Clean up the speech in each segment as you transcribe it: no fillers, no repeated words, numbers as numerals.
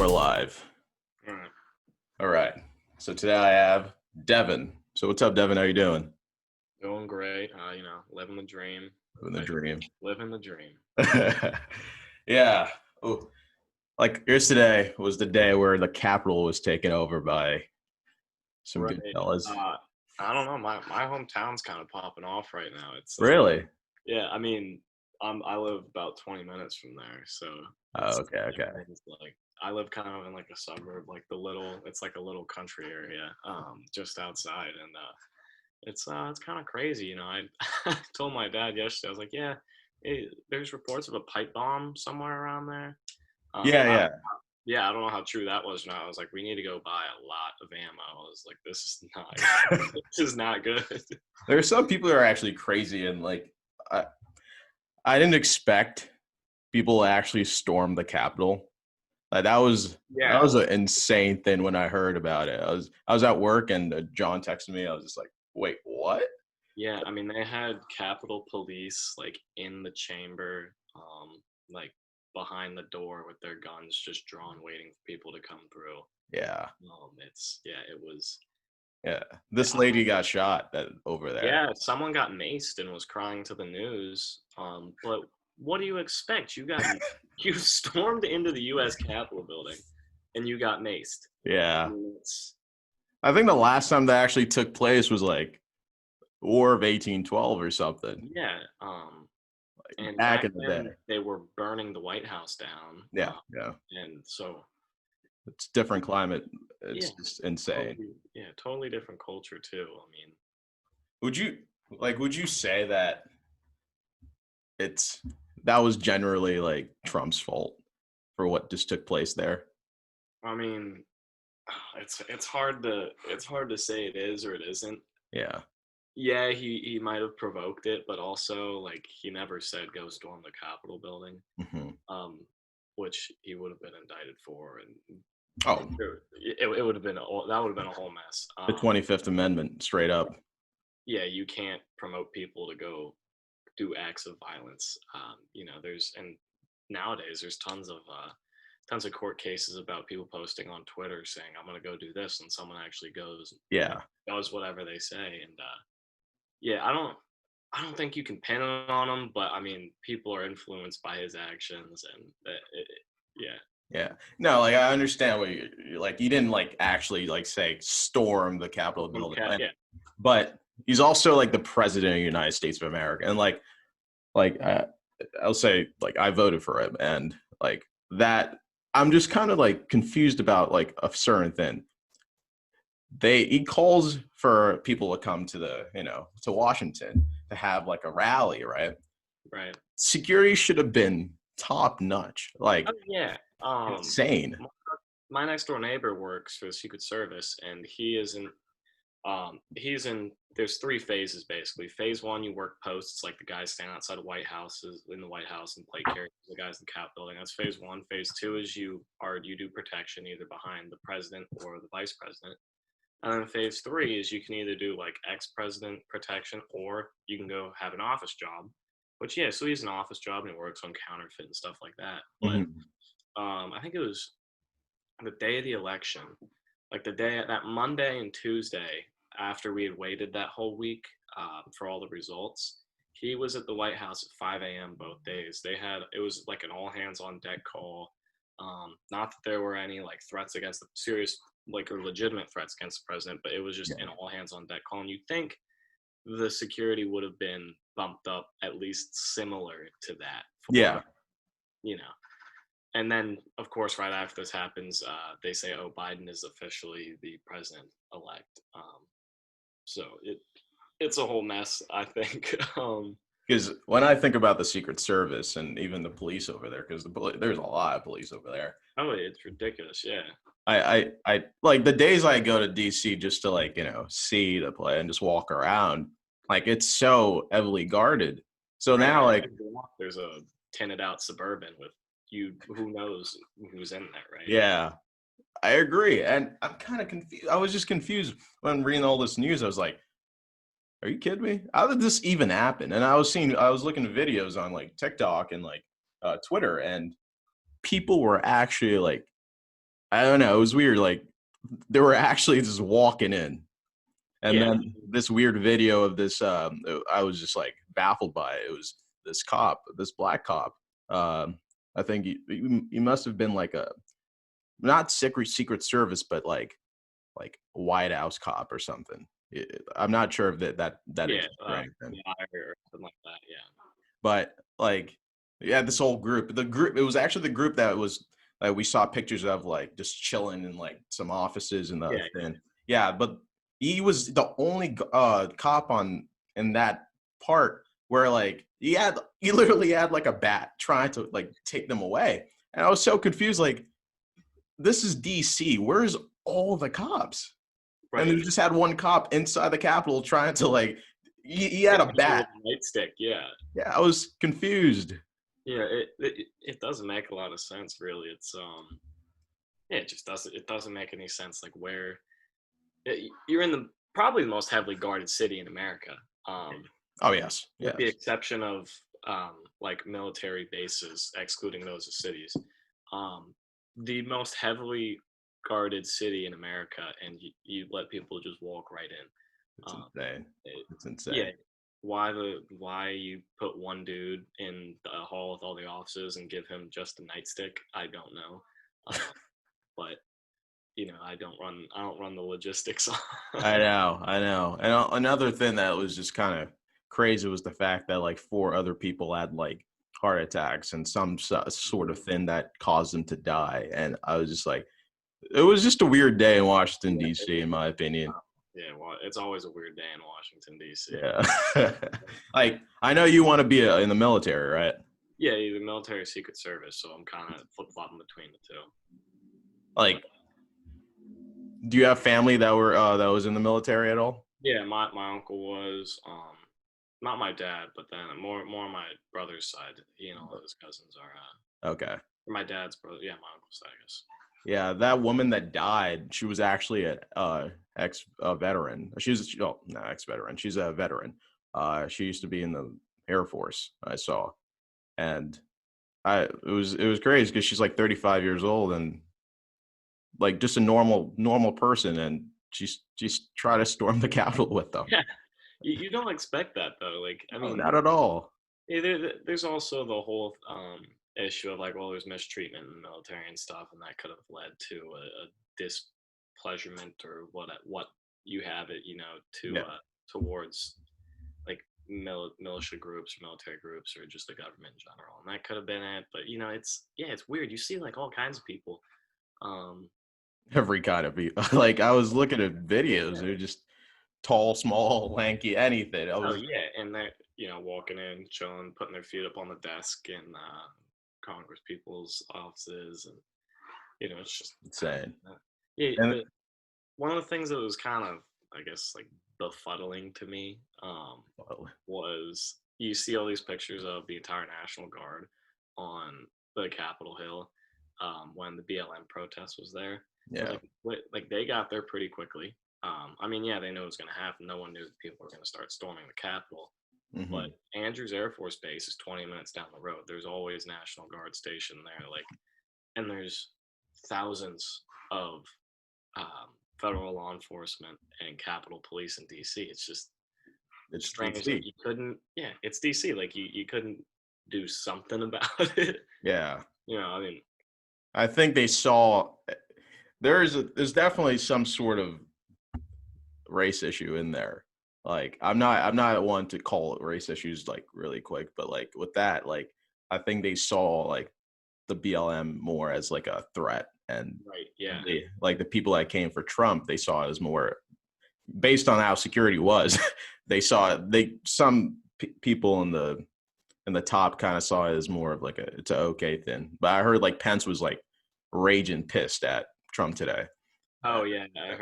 we're live. All right. All right. So today I have Devin. So what's up, Devin? How you doing? Doing great. Living the dream. Living the dream. Living the dream. Yeah. Oh, like yesterday was the day where the Capitol was taken over by some Right. good fellas. I don't know. My hometown's kind of popping off right now. Really? Yeah. I live about 20 minutes from there, so Oh, okay. it's like I live kind of in like a suburb, like it's like a little country area, just outside, and it's kind of crazy. I told my dad yesterday. I was like, yeah, there's reports of a pipe bomb somewhere around there. Yeah, I, yeah. yeah, I don't know how true that was. Now I was like, we need to go buy a lot of ammo. I was like, this is not this is not good. There are some people who are actually crazy, and like I, I didn't expect people to actually storm the Capitol. Like that was Yeah, an insane thing when I heard about it. I was at work and John texted me. I was just like, "Wait, what?" yeah. I mean, they had Capitol Police like in the chamber, like behind the door with their guns just drawn, waiting for people to come through. Yeah, It was. yeah. This lady got shot over there. Yeah, someone got maced and was crying to the news. But what do you expect? You stormed into the U.S. Capitol building, and you got maced. I Yeah, mean, I think the last time that actually took place was like War of 1812 or something. yeah. Like And back back in the day. then they were burning the White House down. Yeah, yeah. And so It's different climate. yeah, It's just insane. totally different culture too. I mean, Would you say that it's that was generally like Trump's fault for what just took place there? I mean, it's hard to say it is or it isn't. Yeah. Yeah, he might have provoked it, but also like he never said go storm the Capitol building, Hmm. which he would have been indicted for, and Oh, it would have been that would have been a whole mess. the 25th Amendment, straight up. Yeah, you can't promote people to go do acts of violence. There's and nowadays there's tons of court cases about people posting on Twitter saying I'm gonna go do this, and someone actually goes, Yeah. does whatever they say, and yeah, I don't think you can pin it on him, but I mean, people are influenced by his actions, and yeah, Yeah. No, like I understand what you like. You didn't like actually like say storm the Capitol building, yeah, but he's also like the president of the United States of America, and like I'll say like I voted for him, and like that. I'm just kind of like confused about like a certain thing. He calls for people to come to to Washington to have like a rally, right? right. Security should have been top notch, like Oh yeah. insane. My next door neighbor works for the Secret Service, and he's in. There's three phases basically. Phase one, you work posts like the guys stand outside of White Houses in the White House and play characters. The guys in the Cap building. That's phase one. Phase two is you do protection either behind the president or the vice president. And then phase three is you can either do like ex-president protection or you can go have an office job. Which yeah, so he's an office job and he works on counterfeit and stuff like that. But Mhm. I think it was the day of the election, like the day that Monday and Tuesday after we had waited that whole week for all the results. He was at the White House at 5 a.m. both days. It was like an all hands on deck call. Not that there were any like threats against the serious like or legitimate threats against the president, but it was just Yeah. an all hands on deck call. And you'd think the security would have been bumped up at least similar to that for, Yeah. you know, and then, of course, right after this happens, they say, "Oh, Biden is officially the president elect." So it's a whole mess, I think. Because when I think about the Secret Service and even the police over there, because there's a lot of police over there. Oh, it's ridiculous. Yeah, I like the days I go to DC just to like see the play and just walk around. Like it's so heavily guarded. So right. now like There's a tinted out suburban with you. Who knows who's in there, right? yeah, I agree. And I'm kind of confused. I was just confused when reading all this news. I was like, are you kidding me? How did this even happen? And I was looking at videos on like TikTok and like Twitter, and people were actually like I don't know. It was weird. Like they were actually just walking in, and Yeah, then this weird video of this. I was just like baffled by it. It was this cop, this black cop. I think he must have been like a not secret service, but like a White House cop or something. I'm not sure if that yeah, exists or anything, yeah, or something like that. Yeah, but like yeah, this whole group. The group. It was actually the group that was like we saw pictures of like just chilling in like some offices in the yeah, thing. Yeah, but he was the only cop on in that part where like he literally had like a bat trying to like take them away, and I was so confused. Like this is DC. Where's all the cops? And right. they just had one cop inside the Capitol trying to like he had a With bat. a nightstick. Yeah, Yeah, I was confused. yeah. It doesn't make a lot of sense, really. Yeah, it just doesn't make any sense. Like where you're in the probably the most heavily guarded city in America. Um, Oh yes, with the yes. exception of like military bases, excluding those as cities. Um, the most heavily guarded city in America, and you let people just walk right in. It's insane. It, It's yeah, insane. why you put one dude in the hall with all the offices and give him just a nightstick? I don't know, but I don't run the logistics. I know. And another thing that was just kind of crazy was the fact that like four other people had like heart attacks and some sort of thing that caused them to die. And I was just like, it was just a weird day in Washington Yeah, D.C. in my opinion. yeah, well, it's always a weird day in Washington D.C. Yeah. Like I know you want to be in the military, right? Yeah, the military secret service, so I'm kind of flip flopping between the two. But Like, do you have family that was in the military at all? yeah, my uncle was not my dad, but then more on my brother's side. He and all of his cousins are Okay. my dad's brother. Yeah, my uncle's side, I guess. Yeah, that woman that died, she was actually a ex veteran. Oh, not ex veteran. She's a veteran. She used to be in the Air Force. I saw, and it was crazy because she's like 35 years old and like just a normal person, and she's trying to storm the Capitol with them. Yeah, you don't expect that though. Like, I Oh, mean, not at all. yeah, there's also the whole issue of like, well, there's mistreatment in the military and stuff, and that could have led to a displeasurement or what you have it, to Yeah. towards like militia groups or military groups or just the government in general, and that could have been it. But it's weird. You see like all kinds of people. Um, Every kind of people. Like I was looking at videos, they're just tall, small, lanky, anything. I oh was yeah, and they're walking in, chilling, putting their feet up on the desk in Congress people's offices, and it's just insane. yeah. And One of the things that was kind of, I guess, like befuddling to me was you see all these pictures of the entire National Guard on the Capitol Hill when the BLM protest was there. I was yeah. like, what, like they got there pretty quickly. I mean, yeah, they knew it was going to happen. No one knew that people were going to start storming the Capitol. But Hmm. Andrews Air Force Base is 20 minutes down the road. There's always National Guard stationed there, like, and there's thousands of federal law enforcement and Capitol Police in DC. It's just It's strange that DC. you couldn't. Yeah, it's DC. Like you couldn't do something about it. Yeah. I mean, I think they saw there's definitely some sort of race issue in there. Like I'm not one to call it race issues like really quick, but like with that, like I think they saw like the BLM more as like a threat, and right? Yeah, like the people that came for Trump, they saw it as more based on how security was. They saw it, some people in the top kind of saw it as more of like it's a okay thing. But I heard like Pence was like raging pissed at Trump today. oh yeah, I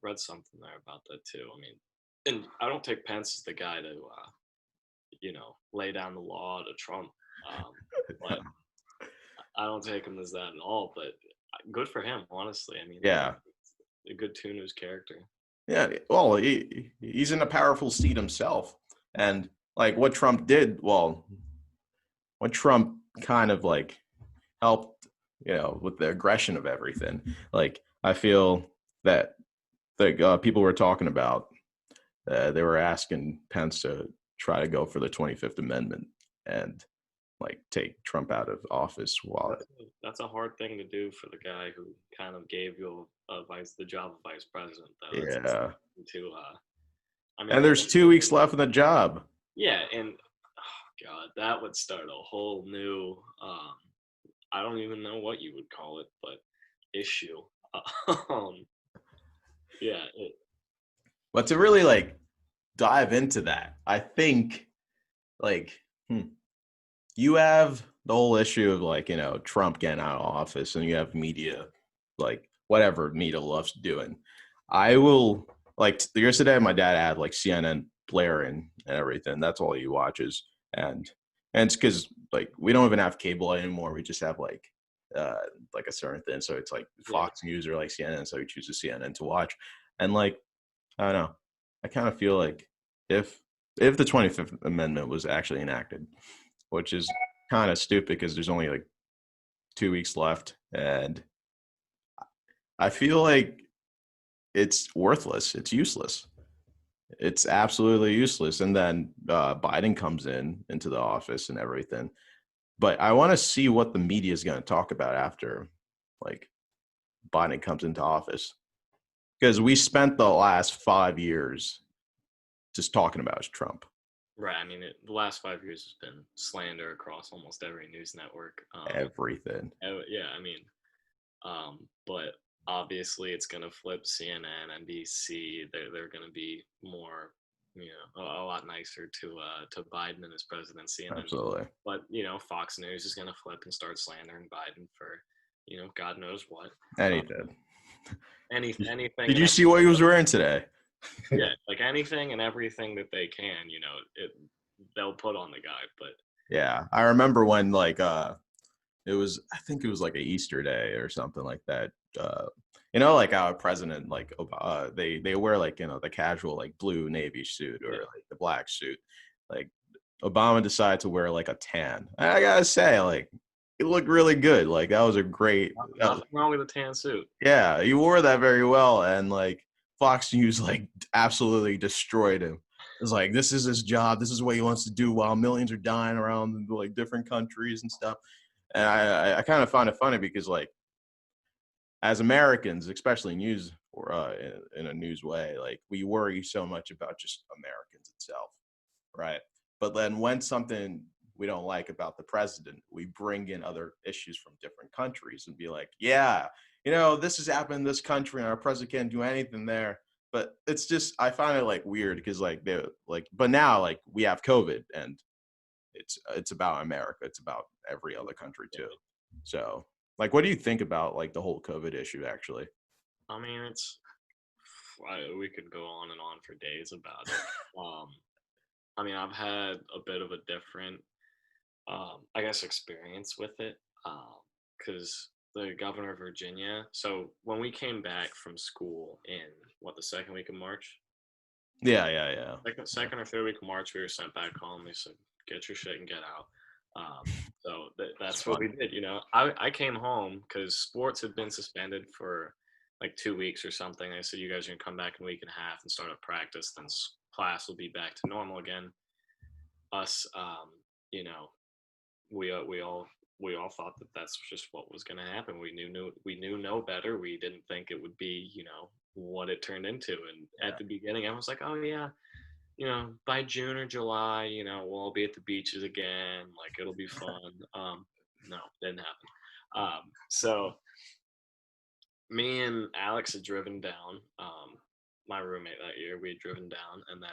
read something there about that too. I mean, and I don't take Pence as the guy to lay down the law to Trump, but I don't take him as that at all. But good for him, honestly. I mean, Yeah. a good tune to his character. Yeah, well, he's in a powerful seat himself, and like what Trump did, well, what Trump kind of like helped with the aggression of everything. Like I feel that people were talking about, they were asking Pence to try to go for the 25th Amendment and like take Trump out of office while That's a hard thing to do for the guy who kind of gave you the job of vice president, though. It's yeah. to I mean, And there's 2 weeks left in the job. yeah, and oh god, that would start a whole new I don't even know what you would call it, but issue. Um, yeah, But to really like dive into that, I think like you have the whole issue of like, Trump getting out of office, and you have media, like whatever media loves doing. I will like yesterday, my dad had like CNN blaring and everything. That's all he watches. And it's because like we don't even have cable anymore. We just have uh like a certain thing. So it's like yeah. Fox News or like CNN. So he chooses CNN to watch. And like, I don't know. I kind of feel like if the 25th Amendment was actually enacted, which is kind of stupid because there's only like 2 weeks left, and I feel like it's worthless. It's useless. It's absolutely useless. And then Biden comes into the office and everything. But I want to see what the media is going to talk about after, like, Biden comes into office, because we spent the last 5 years just talking about Trump. Right. I mean, the last 5 years has been slander across almost every news network. Everything. Yeah, I mean, but obviously it's going to flip CNN, NBC. They're going to be more, a lot nicer to Biden and his presidency, and then, Absolutely. but Fox News is going to flip and start slandering Biden for, God knows what. Anything. Anything Did and you see what he was wearing today? yeah, like anything and everything that they can, they'll put on the guy. But Yeah, I remember when like it was, I think it was like a Easter day or something like that. Like our president, like they wear like the casual like blue navy suit or yeah, like the black suit. Like Obama decided to wear like a tan. I gotta say, like it looked really good. Like that was a great. nothing wrong with a tan suit. Yeah, you wore that very well, and like Fox News like absolutely destroyed him. It's like this is his job. This is what he wants to do while millions are dying around like different countries and stuff. And I kind of find it funny because like as Americans, especially news or in a news way, like we worry so much about just Americans itself, right? But then when something we don't like about the president, we bring in other issues from different countries and be like, yeah, this has happened in this country and our president can't do anything there. But it's just, I find it like weird because like they like, but now like we have COVID, and it's about America. It's about every other country too. So like, what do you think about like the whole COVID issue actually? I mean, we could go on and on for days about it. I mean, I've had a bit of a different, I guess, experience with it, because the governor of Virginia. So when we came back from school in the second week of March, Yeah, yeah, yeah. second or third week of March, we were sent back home. They said, "Get your shit and get out." So It's that's what fun. we did. I came home because sports had been suspended for like 2 weeks or something. They said, "You guys are gonna come back in a week and a half and start up practice. Then class will be back to normal again." Us, you know, we all thought that that's just what was going to happen. We knew no better. We didn't think it would be what it turned into. And Yeah. at the beginning, I was like, oh yeah, by June or July, we'll all be at the beaches again. Like it'll be fun. No, didn't happen. So me and Alex had driven down. My roommate that year, we had driven down, and then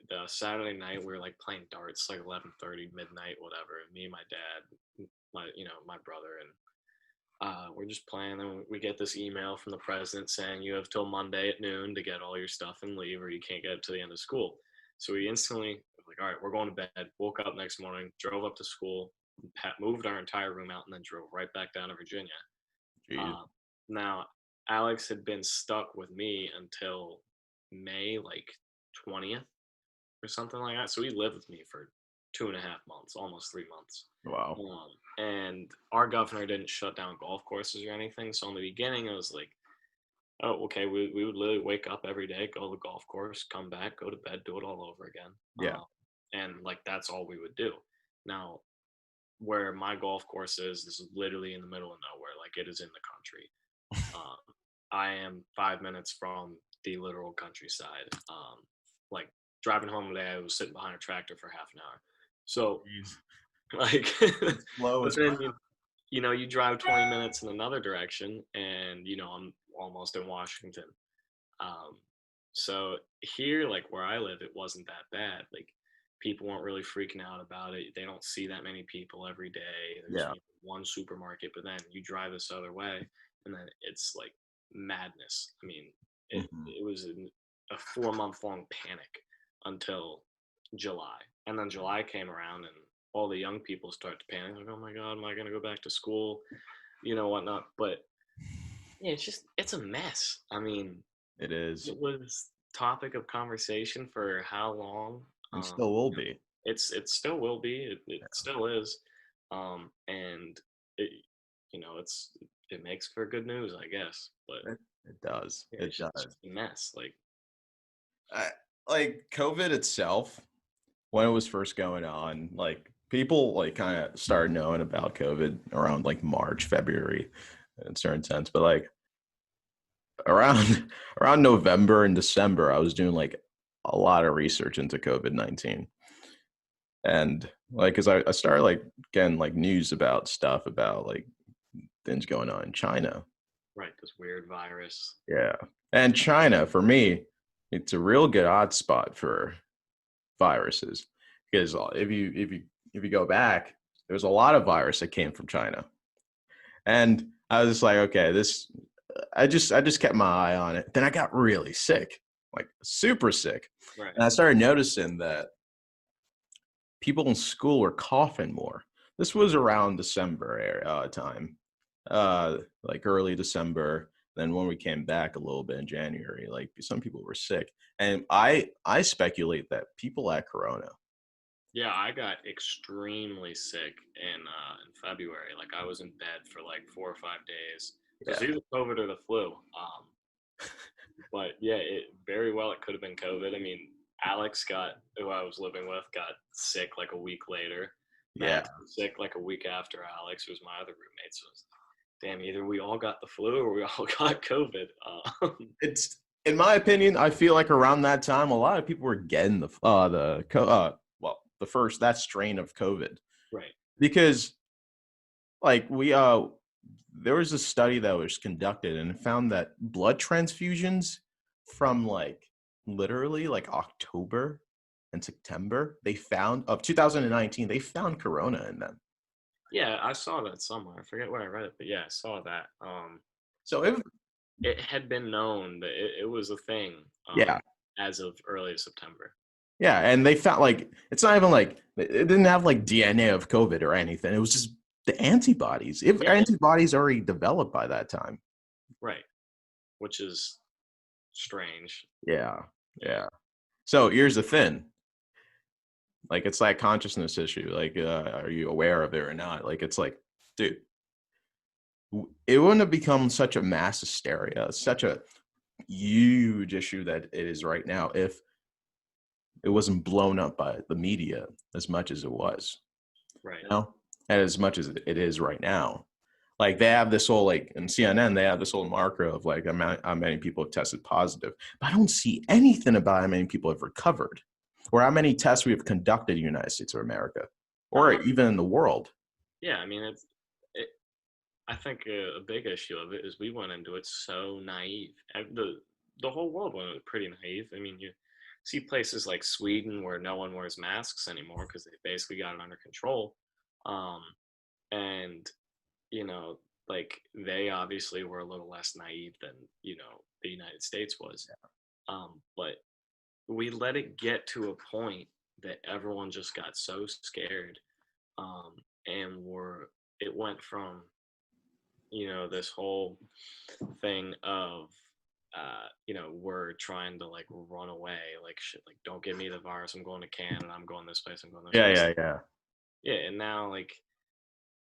the Saturday night we were like playing darts, like 11:30, midnight, whatever. Me and my dad, my brother, and we're just playing. And we get this email from the president saying you have till Monday at noon to get all your stuff and leave, or you can't get it to the end of school. So we instantly like, all right, we're going to bed. Woke up next morning, drove up to school, moved our entire room out, and then drove right back down to Virginia. Jeez. Uh, Now, Alex had been stuck with me until May like 20th or something like that. So he lived with me for 2.5 months, almost 3 months. Wow. And our governor didn't shut down golf courses or anything. So in the beginning, it was like, oh, okay, we would literally wake up every day, go to the golf course, come back, go to bed, do it all over again. Yeah. And like that's all we would do. Now, where my golf course is literally in the middle of nowhere. Like it is in the country. Um, I am 5 minutes from the literal countryside. Like driving home today, I was sitting behind a tractor for half an hour. So Jeez. like, It's slow but as then crap. you drive 20 minutes in another direction, and I'm almost in Washington. Um, so here, like where I live, it wasn't that bad. Like people weren't really freaking out about it. They don't see that many people every day. There's Yeah. one supermarket, but then you drive this other way, and then it's like madness. I mean, it Mhm. it was a 4 month long panic until July, and then July came around, and all the young people start to panic. Like, oh my god, am I going to go back to school? Whatnot. But yeah, it's a mess. I mean, It is. it was topic of conversation for how long? And still will You know, be. it still will be. It still is. And it it makes for good news, I guess. But It does. yeah, It it's does. just a mess. Like I, like COVID itself, when it was first going on, like people like kind of started knowing about COVID around like March, February in certain sense. But like around around November and December, I was doing like a lot of research into COVID-19. And like, cause I started like getting like news about stuff about like things going on in China. right, this weird virus. Yeah. And China, for me, it's a real good hotspot for viruses because if you go back, there's a lot of virus that came from China, and I was just like, okay, this. I just kept my eye on it. Then I got really sick, like super sick, Right. and I started noticing that people in school were coughing more. This was around December time, like early December. Then when we came back a little bit in January, like some people were sick, and I speculate that people had corona. Yeah, I got extremely sick in February. Like I was in bed for like 4 or 5 days. So it's Yeah, either COVID or the flu. But yeah, it very well it could have been COVID. I mean, Alex who I was living with, got sick like a week later. yeah. Max was sick like a week after Alex, who was my other roommate. So damn, either we all got the flu or we all got COVID. It's in my opinion, I feel like around that time, a lot of people were getting the first that strain of COVID Right. because like there was a study that was conducted and it found that blood transfusions from like literally like October and September they found of 2019 they found corona in them. Yeah, I saw that somewhere. I forget where I read it, but yeah, I saw that. So if It had been known that it was a thing yeah, as of early September. yeah, and they found like it's not even like it didn't have like DNA of COVID or anything. It was just the antibodies. If Yeah, antibodies already developed by that time. right. Which is strange. Yeah, Yeah. yeah. So here's the thing. Like it's that consciousness issue. Like, are you aware of it or not? Like, it's like, dude, it wouldn't have become such a mass hysteria, such a huge issue that it is right now if it wasn't blown up by the media as much as it was, Right. you know, and as much as it is right now. Like they have this whole like in CNN, they have this whole marker of like how many people have tested positive, but I don't see anything about how many people have recovered or how many tests we have conducted in the United States of America or Uh-huh. even in the world. Yeah, I mean it I think a big issue of it is we went into it so naive. The whole world went into it pretty naive. I mean, you see places like Sweden where no one wears masks anymore because they basically got it under control. Um, and you know, like they obviously were a little less naive than the United States was. But we let it get to a point that everyone just got so scared, um, and it went from this whole thing of were trying to like run away, like shit, like don't give me the virus. I'm going to Canada. I'm going this place. I'm going this Yeah, place. yeah, yeah. Yeah, and now like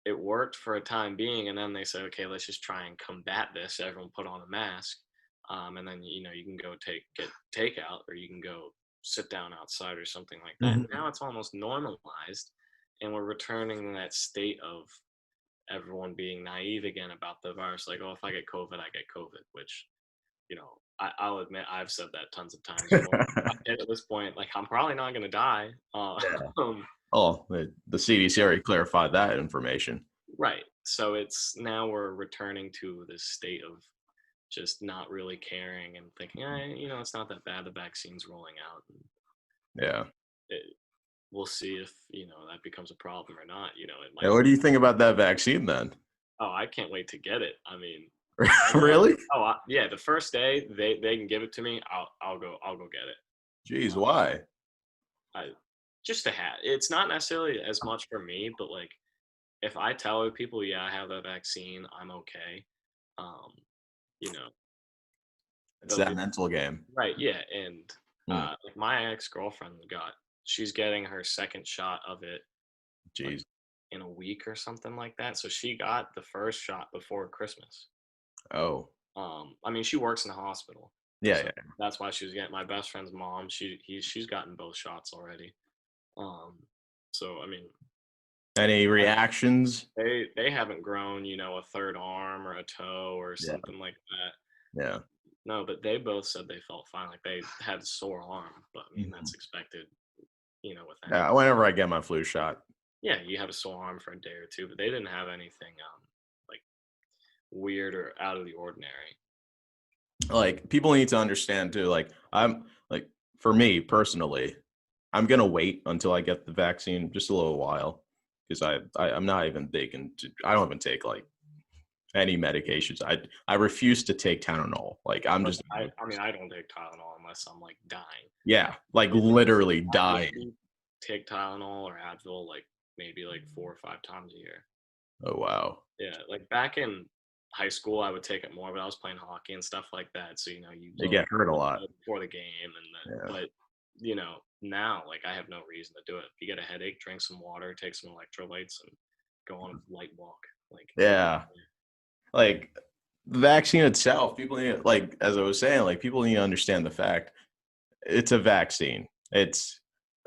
it worked for a time being, and then they said, okay, let's just try and combat this. Everyone put on a mask, and then you can go get takeout, or you can go sit down outside or something like that. And Mhm. now it's almost normalized, and we're returning to that state of everyone being naive again about the virus. Like, oh, if I get COVID, I get COVID, which I'll admit I've said that tons of times. At this point, like I'm probably not gonna die. Yeah. Um, Oh, the CDC already clarified that information. right. So it's now we're returning to this state of just not really caring and thinking, it's not that bad. The vaccine's rolling out. And Yeah. we'll see if that becomes a problem or not. It Yeah, might. what do you think about that vaccine then? Oh, I can't wait to get it. I mean, Really? yeah. The first day they can give it to me, I'll go get it. Jeez, why? I just to have. It's not necessarily as much for me, but like if I tell people, yeah, I have the vaccine, I'm okay. Um, you know, It's they'll that be mental game. right, yeah. And Hmm. like my ex girlfriend she's getting her second shot of it like Jeez. in a week or something like that. So she got the first shot before Christmas. Oh. I mean, she works in a hospital, Yeah, so yeah. that's why she was getting my best friend's mom. She's gotten both shots already. Um, so I mean, Any reactions? they haven't grown, a third arm or a toe or Yeah, something like that. yeah. No, but they both said they felt fine. Like they had a sore arm, but I mean Mhm. that's expected, with Yeah, anyone. whenever I get my flu shot. Yeah, you have a sore arm for a day or two, but they didn't have anything like weird or out of the ordinary. Like people need to understand too. Like I'm like for me personally, I'm gonna wait until I get the vaccine just a little while because I'm not even big into. I don't even take like any medications. I refuse to take Tylenol. Like I'm But just I mean I don't take Tylenol unless I'm like dying. yeah, like It, literally I dying. maybe take Tylenol or Advil like maybe like 4 or 5 times a year. Oh wow. Yeah, like back in high school, I would take it more, but I was playing hockey and stuff like that. So you They load get up hurt a lot. before the game, and then Yeah. but now like I have no reason to do it. If you get a headache, drink some water, take some electrolytes, and go on a light walk. Like Yeah. Like the vaccine itself, people need like as I was saying, like people need to understand the fact it's a vaccine. It's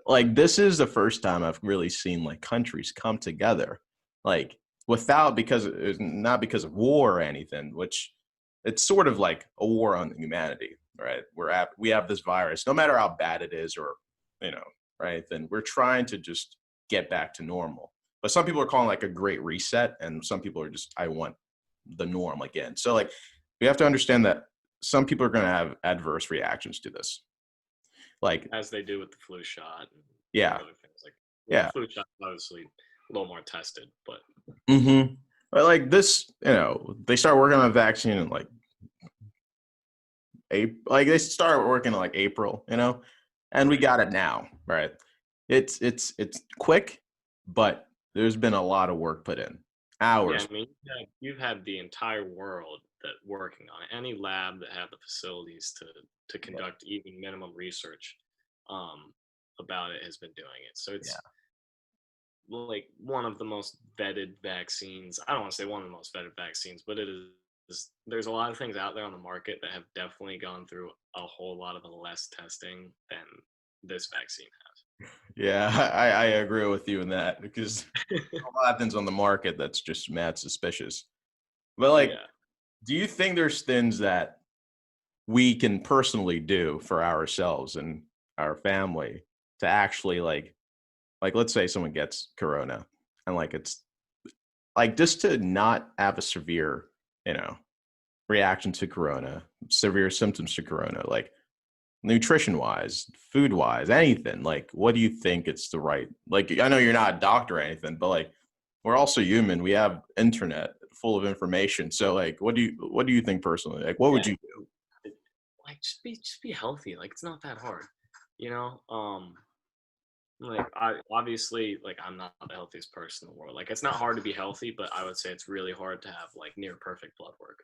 like this is the first time I've really seen like countries come together, like without because it's not because of war or anything, which it's sort of like a war on humanity, right? We have this virus, no matter how bad it is, or you know, right? Then we're trying to just get back to normal. But some people are calling like a great reset, and some people are just I want the norm again. So like we have to understand that some people are going to have adverse reactions to this. Like as they do with the flu shot and yeah, other things. Like well, the yeah. flu shot obviously a little more tested, but Mm-hmm. But like this, they start working on a vaccine in like April. Like they start working in like April, and we right. got it now, right? It's quick, but there's been a lot of work put in, Yeah, hours. I mean, you've had the entire world that working on it. Any lab that had the facilities to conduct even minimum research um, about it has been doing it. So Yeah, it's like one of the most vetted vaccines. I don't want to say one of the most vetted vaccines, but it is. There's a lot of things out there on the market that have definitely gone through a whole lot of the less testing than this vaccine yeah. I agree with you in that because has. a lot of things on the market that's just mad suspicious. But like, Yeah. do you think there's things that we can personally do for ourselves and our family to actually like let's say someone gets corona and like it's like just to not have a severe you know reaction to corona, severe symptoms to corona, like nutrition wise, food wise, anything, like what do you think it's the right, like I know you're not a doctor or anything, but like we're also human, we have internet full of information, so like what do you think personally, like what Yeah. would you do? Like just be healthy. Like it's not that hard. You know? Like I obviously like I'm not the healthiest person in the world. Like it's not hard to be healthy, but I would say it's really hard to have like near perfect blood work.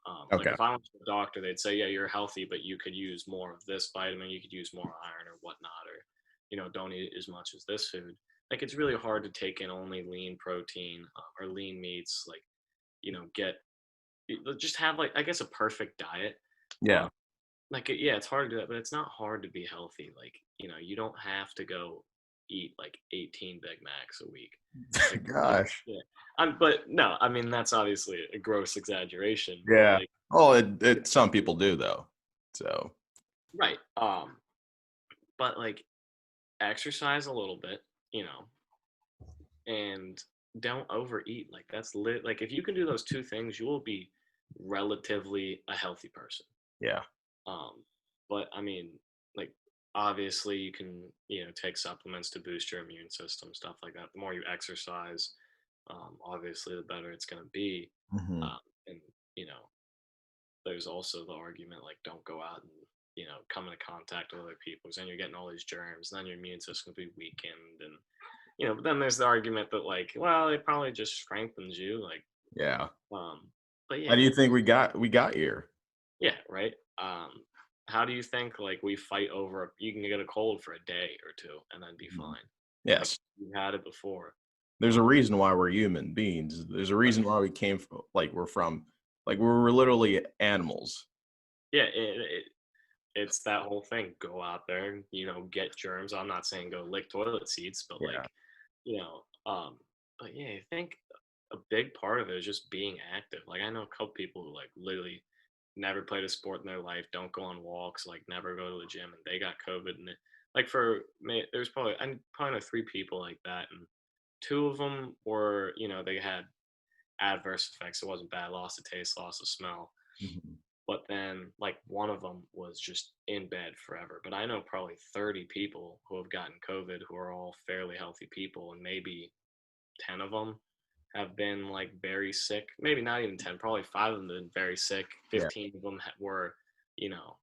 Like Okay. if I went to the doctor, they'd say, yeah, you're healthy, but you could use more of this vitamin, you could use more iron or whatnot, or don't eat as much as this food. Like it's really hard to take in only lean protein or lean meats. Like get just have like I guess a perfect diet. Yeah. Um, yeah, it's hard to do that, but it's not hard to be healthy. Like you don't have to go eat like 18 Big Macs a week. Like Gosh. yeah, but no, I mean that's obviously a gross exaggeration, but Yeah. like Oh, it some people do though. So right. But like exercise a little bit, and don't overeat. Like that's like if you can do those two things, you will be relatively a healthy person. yeah. Um, but I mean, like obviously you can, take supplements to boost your immune system, stuff like that. The more you exercise, obviously the better it's going to be. Hmm. And you know, there's also the argument like don't go out and come into contact with other people because then you're getting all these germs, and then your immune system will be weakened, and but then there's the argument that like, well, it probably just strengthens you, like, Yeah. um, but How yeah, do you think we got here? yeah, right. How do you think like we fight over? You can get a cold for a day or two and then be Mhm. fine. Like Yes. you had it before. There's a Um, reason why we're human beings. There's a right. reason why we came from like we're from like we're literally animals. Yeah, it's that whole thing. Go out there, and, get germs. I'm not saying go lick toilet seats, but Yeah. like, you know, um, but yeah, I think a big part of it is just being active. Like I know a couple people who like literally never played a sport in their life, don't go on walks, like never go to the gym, and they got COVID. And like for me, there's I probably know three people like that, and two of them were, they had adverse effects. It wasn't bad, loss of taste, loss of smell. Mhm. But then, like, one of them was just in bed forever. But I know probably 30 people who have gotten COVID who are all fairly healthy people, and maybe 10 of them have been like very sick. Maybe not even 10, probably five of them have been very sick. Yeah. 15 of them were, you know,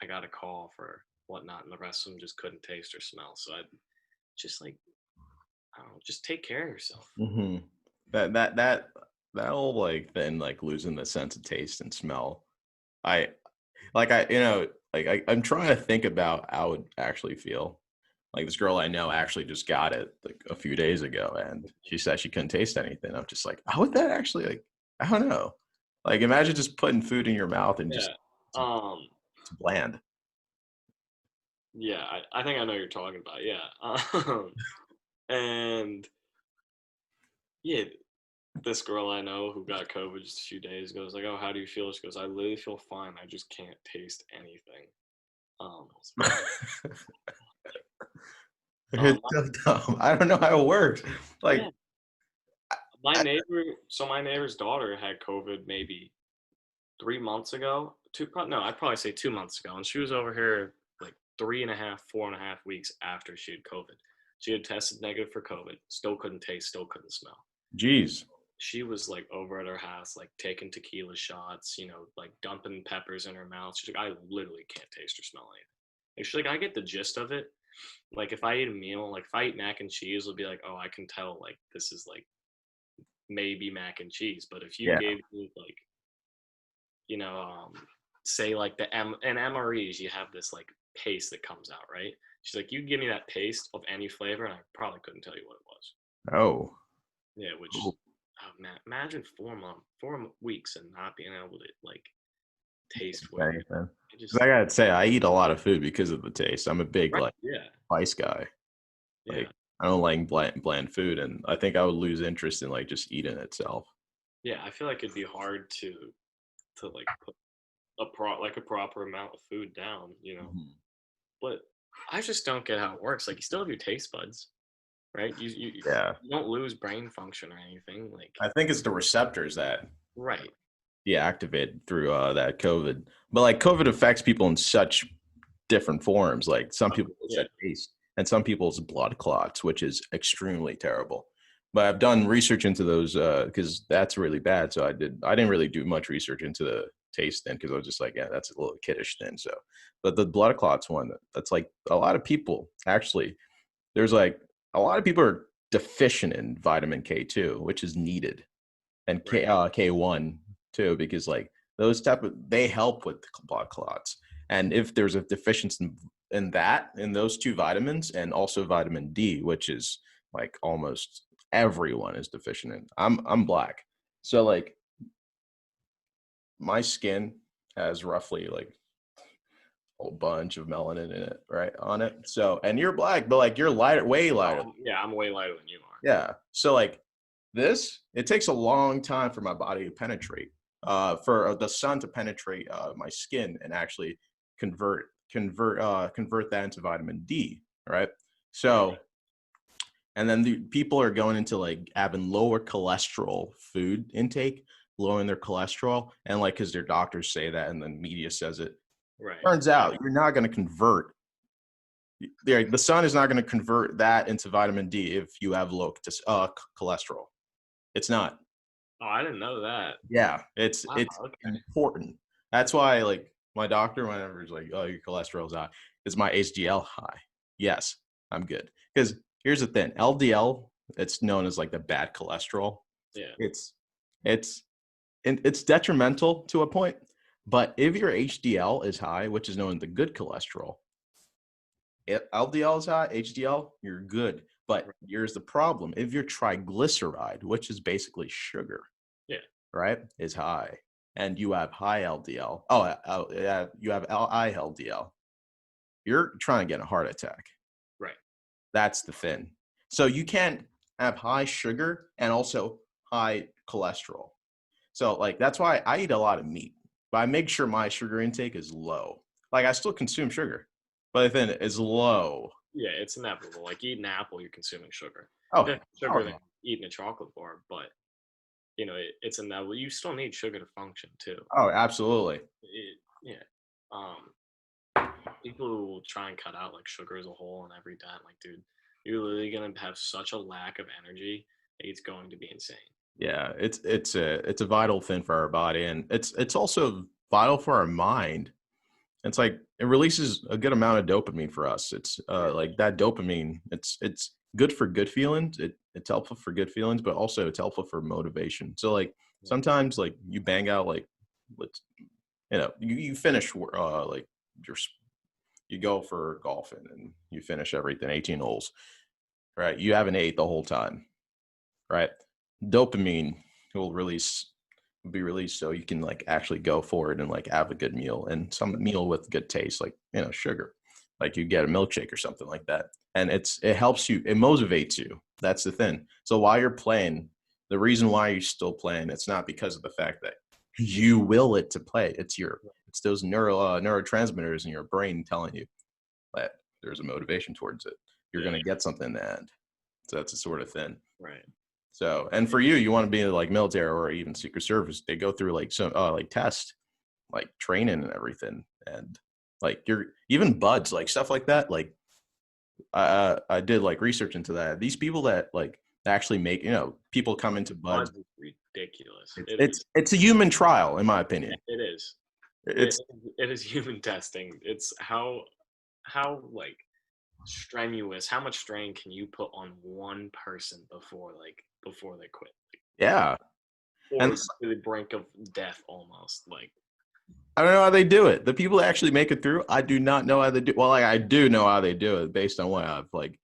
I got a call for whatnot, and the rest of them just couldn't taste or smell. So I just like, I don't know, just take care of yourself. Hmm. That'll like then like losing the sense of taste and smell. I I'm trying to think about how it would actually feel. Like this girl I know actually just got it like a few days ago, and she said she couldn't taste anything. I'm just like, how would that actually like? I don't know. Like imagine just putting food in your mouth and just Yeah. it's, it's bland. Yeah, I think I know what you're talking about. Yeah. And yeah, this girl I know who got COVID just a few days ago was like, "Oh, how do you feel?" She goes, "I literally feel fine. I just can't taste anything." I was like, It's so dumb. I don't know how it works. yeah, Like, I, my neighbor's daughter had COVID maybe 3 months ago. No, I'd probably say 2 months ago, and she was over here like 3.5, 4.5 weeks after she had COVID. She had tested negative for COVID, still couldn't taste, still couldn't smell. geez. She was like over at her house, like taking tequila shots, like dumping peppers in her mouth. She's like, I literally can't taste or smell anything. Like, she's like, I get the gist of it. Like, if I eat a meal, like if I eat mac and cheese, it'll be like, oh, I can tell, like this is like maybe mac and cheese. But if you Yeah. gave me like, you know, say like the and MREs, you have this like paste that comes out, right? She's like, you give me that paste of any flavor, and I probably couldn't tell you what it was. Oh. Yeah, which Cool. oh man, imagine 4 weeks and not being able to like taste what you're. Anything. I 'Cause just I gotta say, I eat a lot of food because of the taste. I'm a big right, like yeah, spice guy. yeah, Like I don't like bland food, and I think I would lose interest in like just eating itself. yeah. I feel like it'd be hard to like put a proper amount of food down. Mhm. But I just don't get how it works. Like you still have your taste buds, right? Yeah, You don't lose brain function or anything. Like I think it's the receptors that right, deactivate through that COVID. But like COVID affects people in such different forms. Like some people it's yeah, a taste, and some people's blood clots, which is extremely terrible. But I've done research into those because that's really bad. So I didn't really do much research into the taste then because I was just like, yeah, that's a little kiddish then. So, but the blood clots one, that's like a lot of people actually. There's like a lot of people are deficient in vitamin K2, which is needed, and right, K1 too, because like those type of, they help with blood clots. And if there's a deficiency in that, in those two vitamins, and also vitamin D, which is like almost everyone is deficient in. I'm black, so like my skin has roughly like a whole bunch of melanin in it, right, on it. So, and you're black, but like you're lighter, way lighter. Yeah, I'm way lighter than you are. Yeah. So like this, it takes a long time for my body to penetrate, for the sun to penetrate my skin and actually convert that into vitamin D, right? So, and then the people are going into like having lower cholesterol food intake, lowering their cholesterol, and like because their doctors say that, and then media says it. Right. Turns out you're not going to convert. The sun is not going to convert that into vitamin D if you have low cholesterol. It's not. Oh, I didn't know that. Yeah, it's Wow, okay. important. That's why, like, my doctor, whenever he's like, "Oh, your cholesterol's high," is my HDL high? Yes, I'm good. Because here's the thing: LDL, it's known as like the bad cholesterol. Yeah. It's detrimental to a point. But if your HDL is high, which is known as the good cholesterol, if LDL is high, HDL, you're good. But here's the problem: if your triglyceride, which is basically sugar, Yeah. right, is high, and you have high LDL, yeah, you have high LDL, you're trying to get a heart attack. Right. That's the thing. So you can't have high sugar and also high cholesterol. So like that's why I eat a lot of meat, but I make sure my sugar intake is low. Like I still consume sugar, but the thing is low. Yeah, it's inevitable. Like eating an apple, you're consuming sugar. Oh, Sugar than eating a chocolate bar, but it's inevitable. You still need sugar to function too. oh, absolutely. Yeah. People who will try and cut out like sugar as a whole and every diet, like, dude, you're literally gonna have such a lack of energy. It's going to be insane. Yeah, it's a vital thing for our body, and it's also vital for our mind. It's like it releases a good amount of dopamine for us. It's like that dopamine. It's good for good feelings. It's helpful for good feelings, but also it's helpful for motivation. So like sometimes like you bang out like let's you finish like your you go for golfing and you finish everything 18 holes, right? You haven't ate the whole time, right? Dopamine will be released so you can like actually go forward and like have a good meal, and some meal with good taste, like sugar, like you get a milkshake or something like that, and it helps you, it motivates you. That's the thing. So while you're playing, the reason why you're still playing, it's not because of the fact that you will it to play. It's those neurotransmitters in your brain telling you that there's a motivation towards it. You're going to get something in the end. So that's the sort of thing. Right. So, and for you want to be like military or even Secret Service, they go through like some like tests, like training and everything, and like you're even buds, like stuff like that. Like I did like research into that. These people that like actually make people come into buds. Buds is ridiculous. It's a human trial, in my opinion. It is. It is human testing. It's how like strenuous. How much strain can you put on one person before they quit? yeah. Or And to the brink of death almost. Like I don't know how they do it. The people that actually make it through, I do not know how they do. Well, like I do know how they do it based on what I've like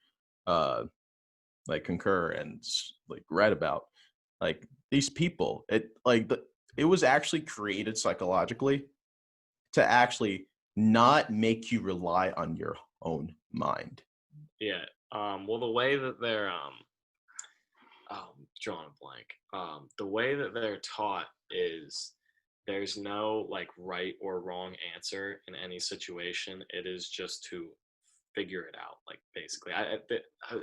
concur and like read about. Like these people, it was actually created psychologically to actually not make you rely on your own mind. yeah. Well, the way that they're drawing a blank. The way that they're taught is there's no like right or wrong answer in any situation. It is just to figure it out. Like basically,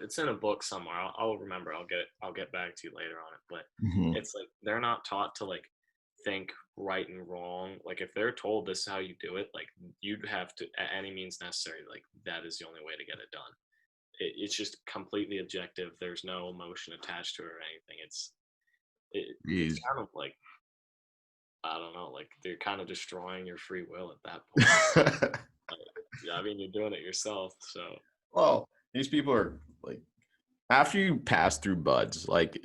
it's in a book somewhere. I'll remember. I'll get back to you later on it. But it's like they're not taught to like think right and wrong. Like if they're told this is how you do it, like you'd have to at any means necessary. Like that is the only way to get it done. It's just completely objective. There's no emotion attached to it or anything. It's kind of like I don't know, like they're kind of destroying your free will at that point. Yeah, I mean, you're doing it yourself, so. Well, these people are like, after you pass through buds, like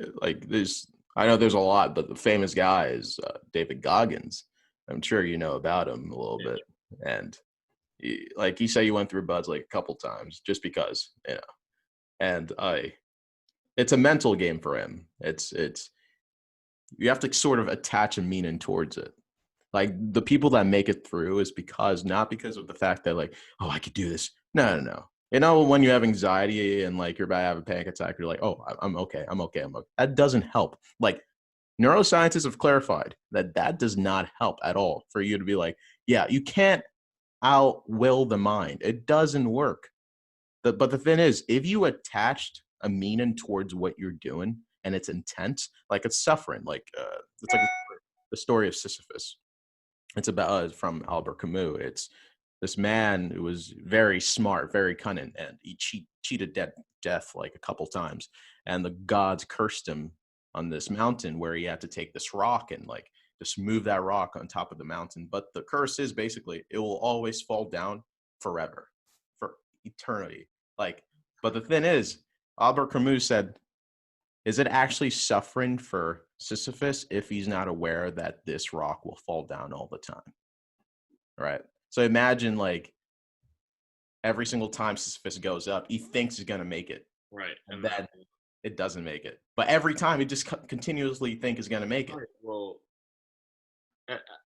there's, I know there's a lot, but the famous guy is David Goggins. I'm sure you know about him a little bit, and like you say, you went through buds like a couple times just because, and I it's a mental game for him. It's you have to sort of attach a meaning towards it. Like the people that make it through is because not because of the fact that like, oh, I could do this. No, no, no. When you have anxiety and like you're about to have a panic attack, you're like, oh, I'm okay. I'm okay. I'm okay. That doesn't help. Like neuroscientists have clarified that that does not help at all for you to be like, yeah, you can't outwill the mind. It doesn't work. But the thing is, if you attached a meaning towards what you're doing and it's intense, like it's suffering, like it's like the story of Sisyphus. It's about from Albert Camus. It's this man who was very smart, very cunning, and he cheated death like a couple times. And the gods cursed him on this mountain where he had to take this rock and like just move that rock on top of the mountain. But the curse is basically it will always fall down forever, for eternity. Like, but the thing is, Albert Camus said, is it actually suffering for Sisyphus if he's not aware that this rock will fall down all the time? Right. So imagine like every single time Sisyphus goes up, he thinks he's gonna make it, Right. and And that then it doesn't make it. But every time he just continuously think he's gonna make it. right. Well,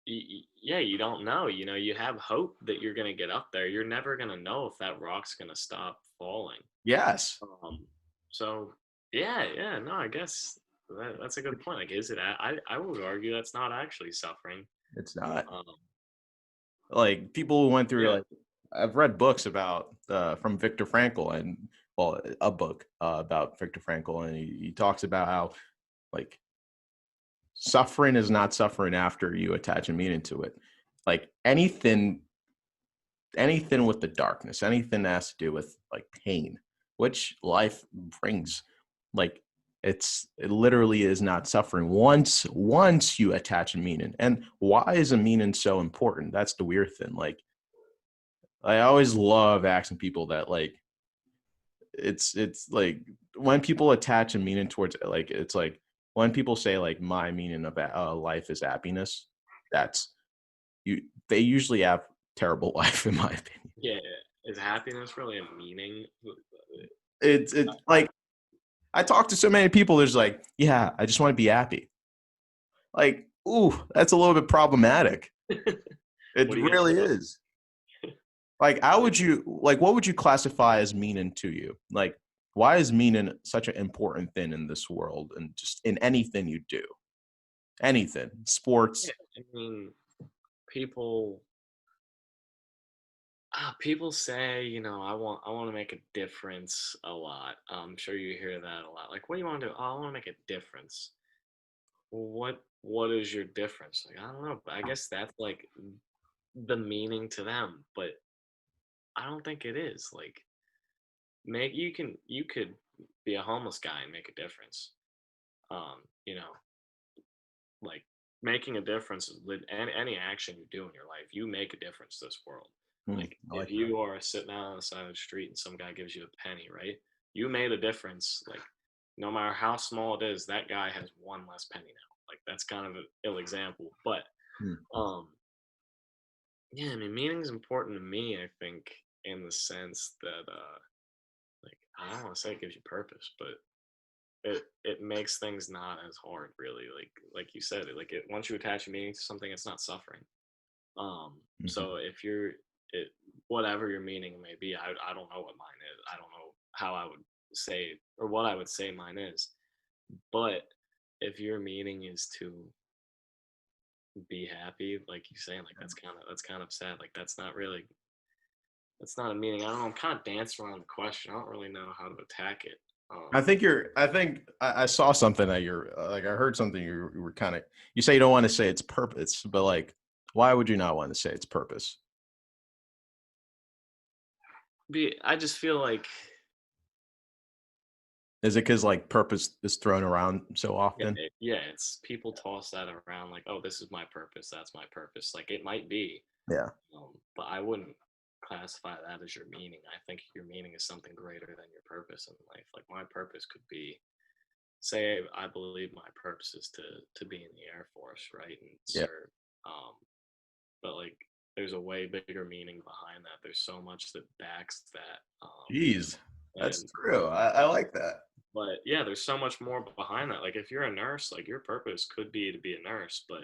yeah, you don't know. You have hope that you're going to get up there. You're never going to know if that rock's going to stop falling. Yes, Um, so yeah, no, I guess that's a good point. Like, is it? I would argue that's not actually suffering. it's not. Um, Like people who went through yeah, like I've read books about from Viktor Frankl and well a book about Viktor Frankl and he talks about how like suffering is not suffering after you attach a meaning to it. Like anything with the darkness, anything that has to do with like pain, which life brings, like it literally is not suffering once you attach a meaning. And why is a meaning so important? That's the weird thing. Like I always love asking people that like it's like when people attach a meaning towards it, like it's like when people say like my meaning of life is happiness, that's you they usually have terrible life in my opinion. yeah. Is happiness really a meaning? It's like I talk to so many people. There's like, yeah, I just want to be happy. Like, ooh, that's a little bit problematic. It What are you gonna really do? is. Like, how would you like? What would you classify as meaning to you? Like, why is meaning such an important thing in this world and just in anything you do? Anything, Yeah, sports. I mean, people people say, I want to make a difference a lot. I'm sure you hear that a lot. Like, what do you want to do? Oh, I want to make a difference. Well, what is your difference? Like, I don't know, but I guess that's like the meaning to them, but I don't think it is. Like, you could be a homeless guy and make a difference. Um, you know, like making a difference with any action you do in your life, you make a difference to this world. Like I if like that. you are sitting out on the side of the street and some guy gives you a penny, right? You made a difference. Like no matter how small it is, that guy has one less penny now. Like that's kind of an ill example, but Hmm. um, yeah, I mean, meaning is important to me. I think in the sense that like I don't want to say it gives you purpose, but it makes things not as hard really like you said it like it once you attach a meaning to something it's not suffering Mhm. so if you're it whatever your meaning may be I don't know what mine is I don't know how I would say or what I would say mine is but if your meaning is to be happy like you saying like that's kind of sad like that's not a meaning I don't know I'm kind of dancing around the question I don't really know how to attack it I think you're. I think I saw something that you're like. I heard something you were kind of. You say you don't want to say it's purpose, but like, why would you not want to say it's purpose? I just feel like Is it because like purpose is thrown around so yeah, often? it's people toss that around like, oh, this is my purpose, that's my purpose. Like it might be, Yeah. but I wouldn't classify that as your meaning. I think your meaning is something greater than your purpose in life. Like my purpose could be, say, I believe my purpose is to be in the Air Force, right, and Yeah. serve. Um, but like there's a way bigger meaning behind that. There's so much that backs that. Jeez, that's And true. I like that. but yeah, there's so much more behind that. Like if you're a nurse, like your purpose could be to be a nurse, but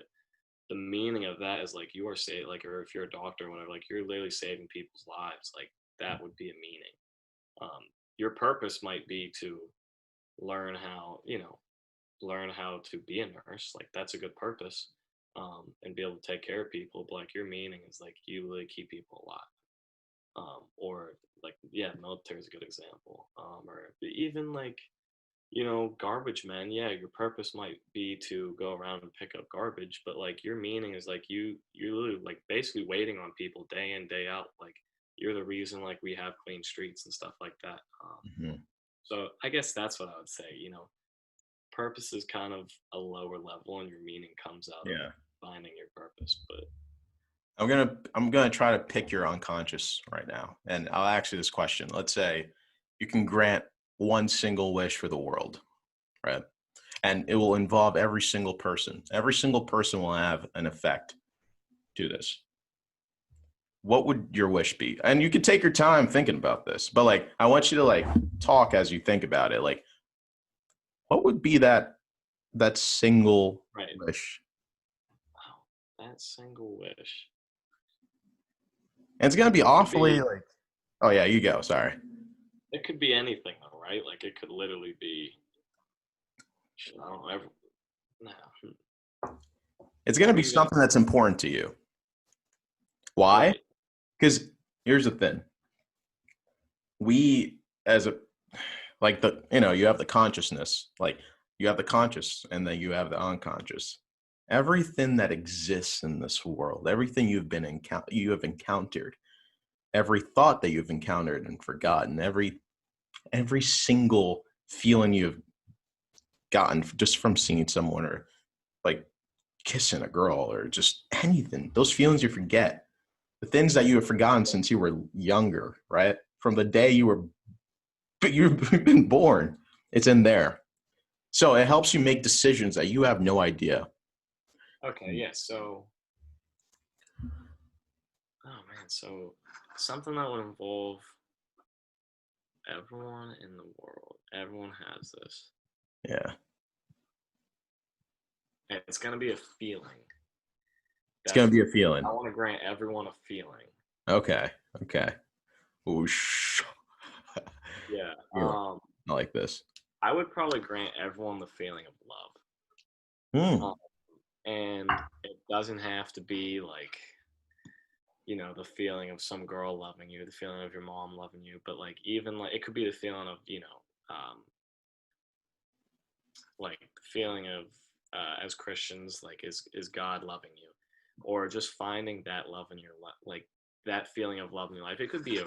the meaning of that is like you are saving, like, or if you're a doctor or whatever, like you're literally saving people's lives. Like that would be a meaning. Um, your purpose might be to learn how, learn how to be a nurse. Like that's a good purpose. And be able to take care of people. But like your meaning is like you really keep people alive. Or like, yeah, military is a good example. Or even like, garbage men, yeah, your purpose might be to go around and pick up garbage, but like your meaning is like you're literally like basically waiting on people day in, day out. Like you're the reason like we have clean streets and stuff like that. Mhm. So I guess that's what I would say, purpose is kind of a lower level and your meaning comes out of Yeah. finding your purpose. But I'm gonna try to pick your unconscious right now, and I'll ask you this question. Let's say you can grant one single wish for the world, right? And it will involve every single person. Every single person will have an effect to this. What would your wish be? And you could take your time thinking about this, but like I want you to like talk as you think about it. Like, what would be that single right. wish? Wow, that single wish. And it's gonna be It could awfully be like, oh yeah, you go. Sorry. it could be anything though, right? Like it could literally be I don't know, no. It's gonna What were be you gonna something that's important to you. Why? right. Because here's the thing. We as a like the you have the consciousness, like you have the conscious and then you have the unconscious. Everything that exists in this world, everything you have encountered, every thought that you've encountered and forgotten, every single feeling you've gotten just from seeing someone or like kissing a girl or just anything, those feelings you forget, the things that you have forgotten since you were younger, right? From the day you've been born, it's in there. So it helps you make decisions that you have no idea. Okay, yeah, so oh man, so something that would involve everyone in the world. Everyone has this. Yeah. And it's gonna be a feeling. It's going to be Definitely. a feeling. I want to grant everyone a feeling. Okay. Okay. Oosh. Yeah. Feeling. I like this. I would probably grant everyone the feeling of love. Hmm. Um, and it doesn't have to be like, the feeling of some girl loving you, the feeling of your mom loving you, but like even like it could be the feeling of, like the feeling of as Christians, like is God loving you, or just finding that love in your life, like that feeling of love in your life. It could be a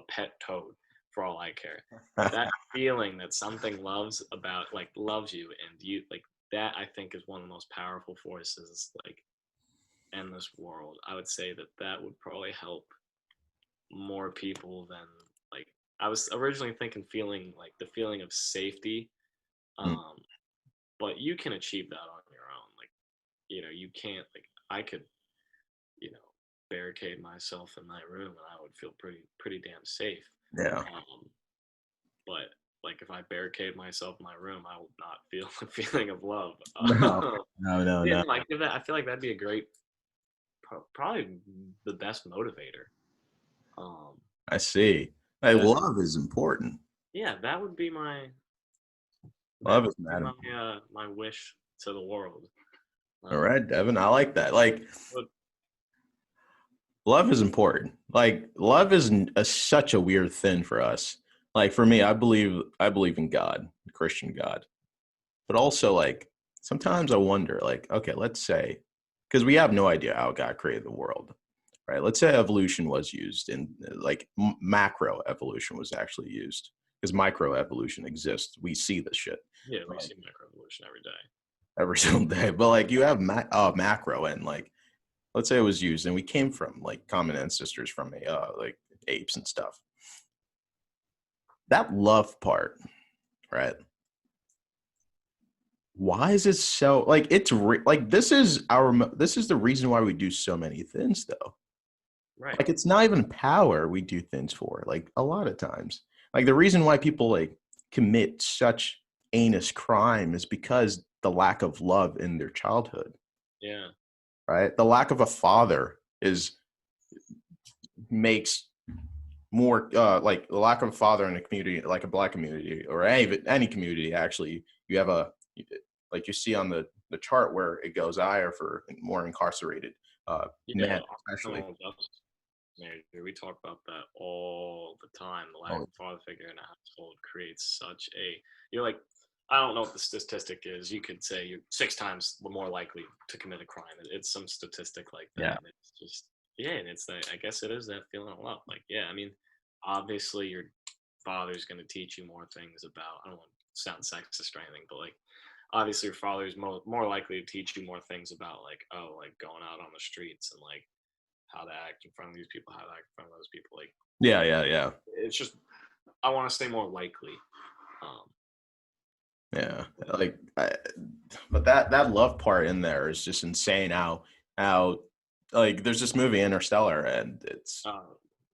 pet toad for all I care. That feeling that something loves you and you like that I think is one of the most powerful forces like in this world. I would say that that would probably help more people than like I was originally thinking feeling like the feeling of safety. Hmm. Um, but you can achieve that on your own. Like, you can't like I could, you know, barricade myself in my room and I would feel pretty damn safe. Yeah. Um, but like if I barricade myself in my room, I will not feel the feeling of love. No. No. No. Yeah, No. no, I feel like that'd be a great, probably the best motivator. Um, I see. Hey, definitely. love is important. Yeah, that Love would is be mad my important. my wish to the world. All Um, right, Devin. I like that. Like, but love is important. Like, love is such a weird thing for us. Like, for me, I believe in God, Christian God. But also, like, sometimes I wonder, like, okay, let's say, because we have no idea how God created the world, right? Let's say evolution was used in, like, macro evolution was actually used, because micro evolution exists. We see this shit, yeah, we right, see microevolution every day. every single day. But, like, you have macro, and, like, let's say it was used, and we came from, like, common ancestors from, like, apes and stuff. That love part, right? why is it so like like this is the reason why we do so many things though. Right. Like it's not even power we do things for. Like a lot of times, like the reason why people like commit such heinous crime is because the lack of love in their childhood, Yeah. right? The lack of a father is makes more like the lack of a father in a community like a black community or any community actually. You have a like you see on the chart where it goes higher for more incarcerated Yeah. men Our especially. criminal justice manager, we talk about that all the time. The lack Oh of father figure in a household creates such a, you're like, I don't know what the statistic is. You could say you're 6 times more likely to commit a crime. It's some statistic like yeah, that. And it's just, yeah. And it's that, I guess it is that feeling of love. Like, yeah, I mean, obviously your father's going to teach you more things about, I don't want to sound sexist or anything, but like, obviously your father is more likely to teach you more things about like, oh, like going out on the streets and like how to act in front of these people, how to act in front of those people. Like, yeah. it's just, I want to say more likely. Um, Yeah, like, but that love part in there is just insane. How like there's this movie Interstellar, and it's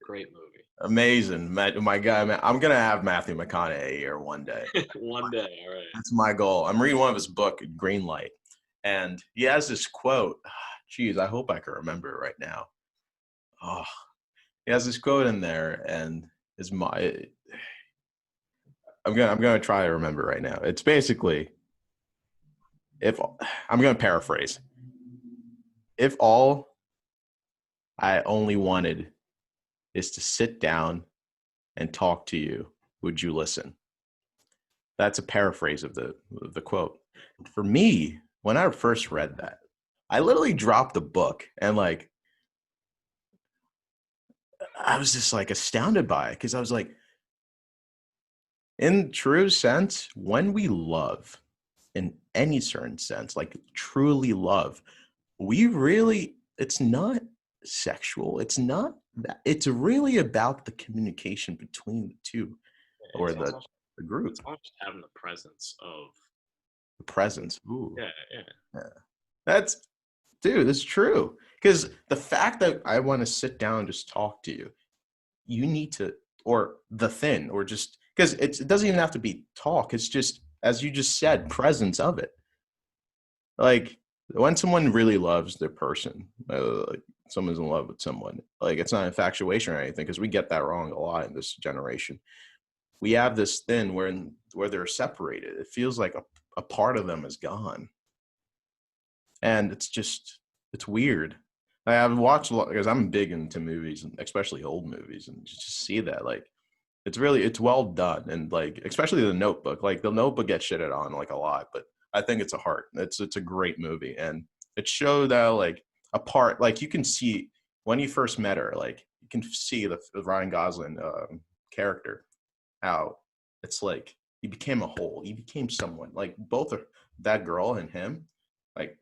Great movie. amazing. My guy, man, I'm gonna have Matthew McConaughey here one day. One day, all right. That's my goal. I'm reading one of his book, Green Light, and he has this quote. Geez, I hope I can remember it right now. Oh, he has this quote in there, and is my. I'm gonna try to remember right now. It's basically if I'm gonna paraphrase. If all I only wanted is to sit down and talk to you, would you listen? That's a paraphrase of the quote. For me, when I first read that, I literally dropped the book and like I was just like astounded by it because I was like, in true sense, when we love in any certain sense, like truly love, we really it's not sexual. It's not that it's really about the communication between the two or It's almost, the it's group, almost having the presence of, the presence. Ooh. yeah, yeah, Yeah. That's dude, that's true. Because the fact that I want to sit down and just talk to you, you need to, or the thin, or just because it doesn't even have to be talk. It's just, as you just said, presence of it. Like when someone really loves their person, like someone's in love with someone, like it's not infatuation or anything, because we get that wrong a lot in this generation. We have this thin where they're separated. It feels like a part of them is gone, and it's just it's weird. I've watched a lot because I'm big into movies, and especially old movies, and just see that like it's well done, and like especially the Notebook. Like the Notebook gets shitted on like a lot, but I think it's a heart. It's a great movie, and it showed how like a part like you can see when you first met her, like you can see the Ryan Gosling character how it's like he became a whole. He became someone like both are that girl and him. Like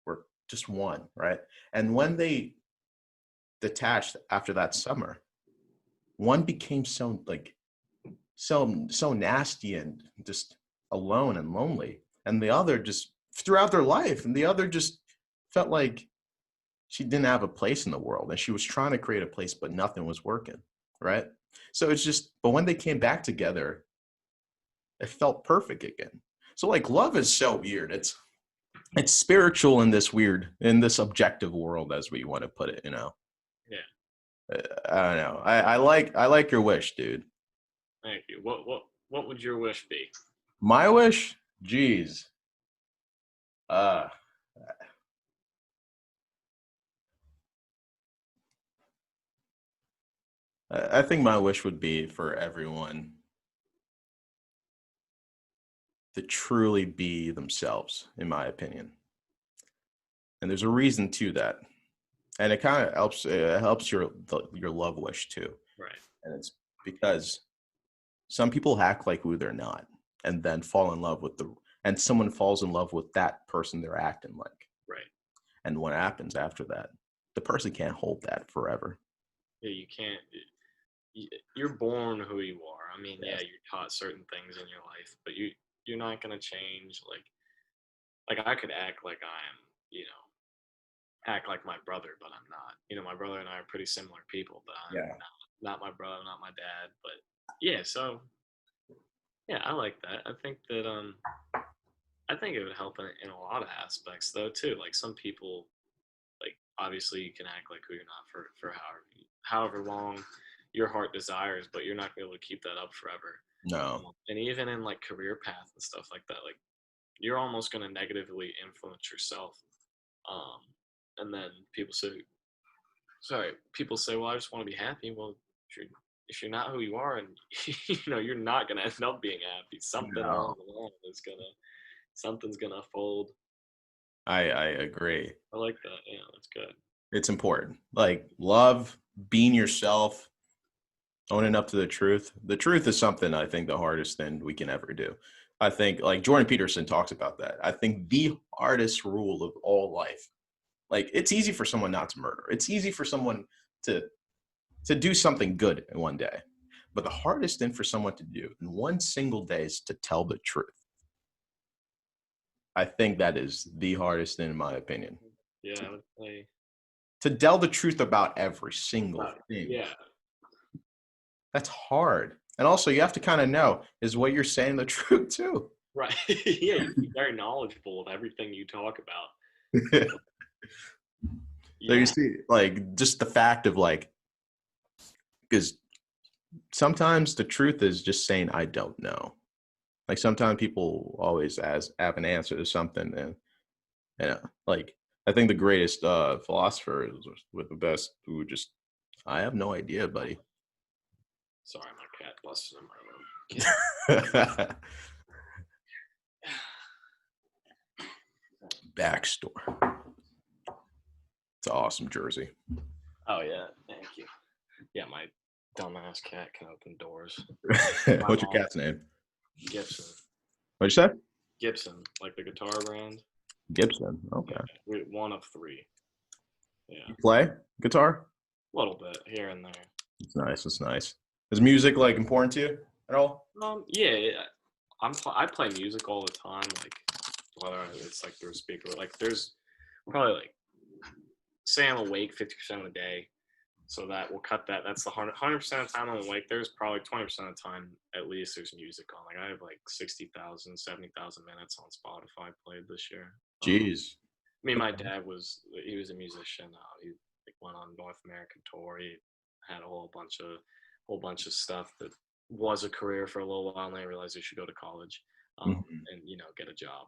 were just one, right? And when they detached after that summer, one became so like so nasty and just alone and lonely, and the other just throughout their life, and the other just felt like she didn't have a place in the world, and she was trying to create a place, but nothing was working, right? So it's just, but when they came back together, it felt perfect again. So like love is so weird. It's spiritual in this weird in this objective world as we want to put it, you know. yeah. I don't know. I like your wish, dude. Thank you. What would your wish be? My wish, geez. Uh, I think my wish would be for everyone to truly be themselves, in my opinion. And there's a reason to that, and it kind of helps. It helps your love wish too, Right, and it's because some people act like who they're not, and then fall in love with and someone falls in love with that person they're acting like. right. And what happens after that? The person can't hold that forever. Yeah, you can't. You're born who you are. I mean, yeah, Yes. you're taught certain things in your life, but you're not gonna change. Like I could act like I'm, you know, act like my brother, but I'm not. You know, my brother and I are pretty similar people, but I'm Yeah. not my brother, not my dad. But yeah, so yeah, I like that. I think it would help in a lot of aspects though too. Like some people, like obviously you can act like who you're not for however long your heart desires, but you're not gonna be able to keep that up forever. No. And even in like career path and stuff like that, like you're almost gonna negatively influence yourself. Um, and then people say, well, I just want to be happy. Well, if you're not who you are, and you're not gonna end up being happy. Something along No. the line is something's gonna fold. I agree. I like that. Yeah, that's good. It's important. Like love, being yourself, owning up to the truth. The truth is something I think the hardest thing we can ever do. I think like Jordan Peterson talks about that. I think the hardest rule of all life. Like it's easy for someone not to murder. It's easy for someone to to do something good in one day. But the hardest thing for someone to do in one single day is to tell the truth. I think that is the hardest thing in my opinion. Yeah, To, I would say. to tell the truth about every single thing. Yeah, That's hard. And also you have to kind of know, is what you're saying the truth too? right. Yeah, you be very knowledgeable of everything you talk about. So you Yeah, see, like just the fact of like, because sometimes the truth is just saying I don't know. Like sometimes people always have an answer to something, and like I think the greatest philosophers with the best who just I have no idea, buddy. sorry, my cat busted in my room. Backstore. It's an awesome jersey. Oh yeah, thank you. Yeah, my dumbass cat can open doors. My What's your mom, cat's name? Gibson. What'd you say? Gibson, like the guitar brand. Gibson. Yeah, Okay. one of three. Yeah, You play guitar? a little bit here and there. It's nice. It's nice. Is music like important to you at all? Yeah, yeah. I play music all the time, like whether it's like through a speaker, like there's probably like say I'm awake 50% of the day, so that will cut that. That's the 100% of the time I'm awake. There's probably 20% of the time at least there's music on. Like I have like 60,000, 70,000 minutes on Spotify played this year. Jeez. I mean, my dad he was a musician. He like went on North American tour. He had a whole bunch of stuff that was a career for a little while, and I realized he should go to college, Mhm. and get a job.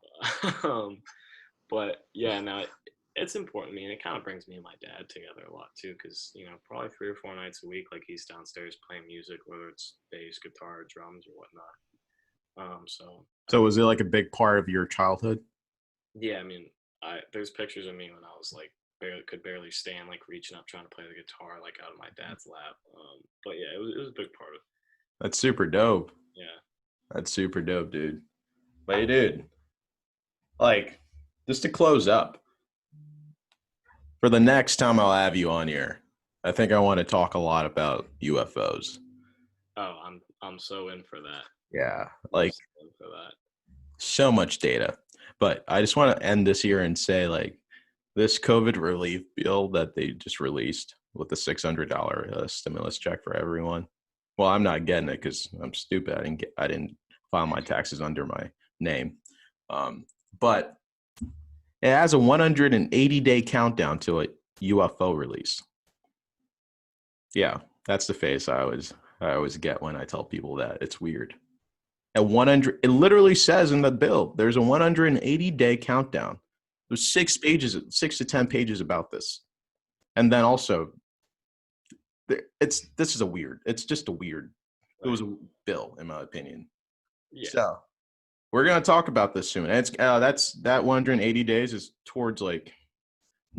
But yeah, no, it's important to me, and it kind of brings me and my dad together a lot too, because probably 3 or 4 nights a week, like he's downstairs playing music, whether it's bass, guitar, drums, or whatnot. So I So think was it like a big part of your childhood? yeah, I mean, I there's pictures of me when I was like could barely stand, like reaching up trying to play the guitar like out of my dad's lap. But yeah, it was a big part of That's super dope. yeah. That's super dope, dude. But hey, dude, like, just to close up, for the next time I'll have you on here, I think I want to talk a lot about UFOs. Oh, I'm so in for that. Yeah, I'm like so in for that. so much data. But I just want to end this here and say, like, this COVID relief bill that they just released with the $600 stimulus check for everyone. Well, I'm not getting it because I'm stupid. I didn't file my taxes under my name. But it has a 180-day countdown to a UFO release. Yeah, that's the face I always get when I tell people that. It's weird. At 100, it literally says in the bill, there's a 180-day countdown. There's 6 pages, 6 to 10 pages about this. And then also, this is a weird. It's just a weird. It Right. was a bill, in my opinion. Yeah, So we're gonna talk about this soon. And it's that 180 days is towards like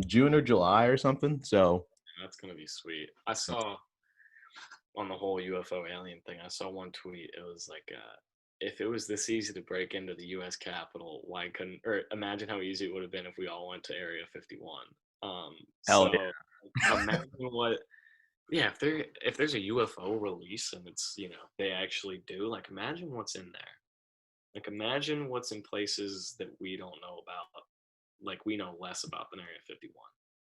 June or July or something. So that's gonna be sweet. I saw on the whole UFO alien thing. I saw one tweet. It was like, if it was this easy to break into the U.S. Capitol, why couldn't? Or imagine how easy it would have been if we all went to Area 51. hell So imagine what. Yeah, if there's a UFO release and it's they actually do, like, imagine what's in there. Like, imagine what's in places that we don't know about. Like, we know less about than Area 51.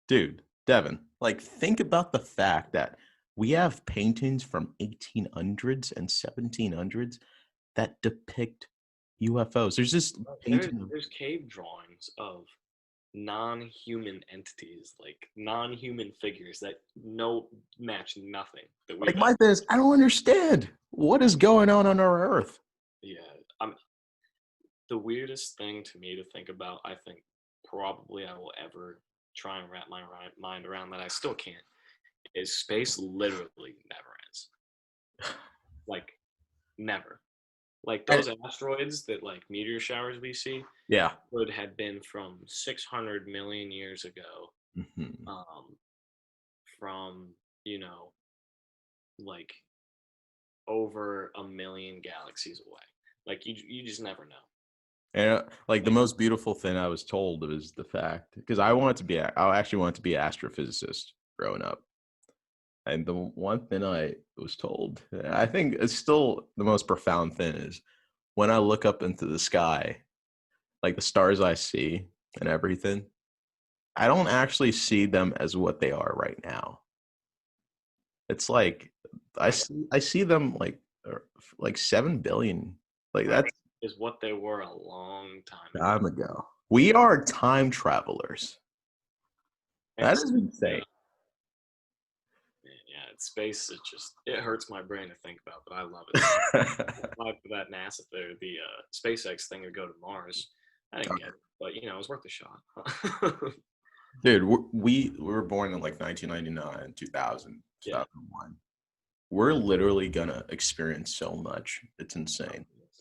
Dude, Devin, like think about the fact that we have paintings from 1800s and 1700s that depict UFOs. There's this painting of There's cave drawings of non-human entities, like non-human figures that match nothing that like we've my ever. thing is, I don't understand what is going on our Earth. Yeah, I'm the weirdest thing to me to think about. I think probably I will ever try and wrap my mind around that. I still can't. Is space literally never ends? Like never. Like And, those asteroids that like meteor showers we see yeah. would have been from 600 million years ago, Mhm. um, from you know like over a million galaxies away. Like you just never know. And like the most beautiful thing I was told was the fact because I actually wanted to be an astrophysicist growing up. And the one thing I was told, I think it's still the most profound thing is when I look up into the sky, like the stars I see and everything, I don't actually see them as what they are right now. It's like I I see them like 7 billion. Like that's is what they were a long time ago. time ago. We are time travelers. And That is insane. yeah, it's space. It just it hurts my brain to think about, but I love it. Applied for that NASA there, the SpaceX thing to go to Mars. I didn't get it, but you know, it was worth a shot. Dude, we were born in like 1999, 2000, Yeah, 2001. We're literally gonna experience so much. It's insane. it's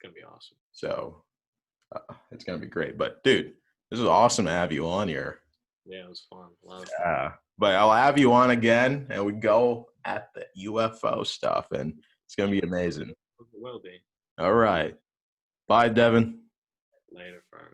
gonna be awesome. So it's gonna be great. But dude, this is awesome to have you on here. Yeah, it was fun. A lot of fun. But I'll have you on again, and we go at the UFO stuff, and it's gonna be amazing. It will be All right, bye, Devin. later, Furman.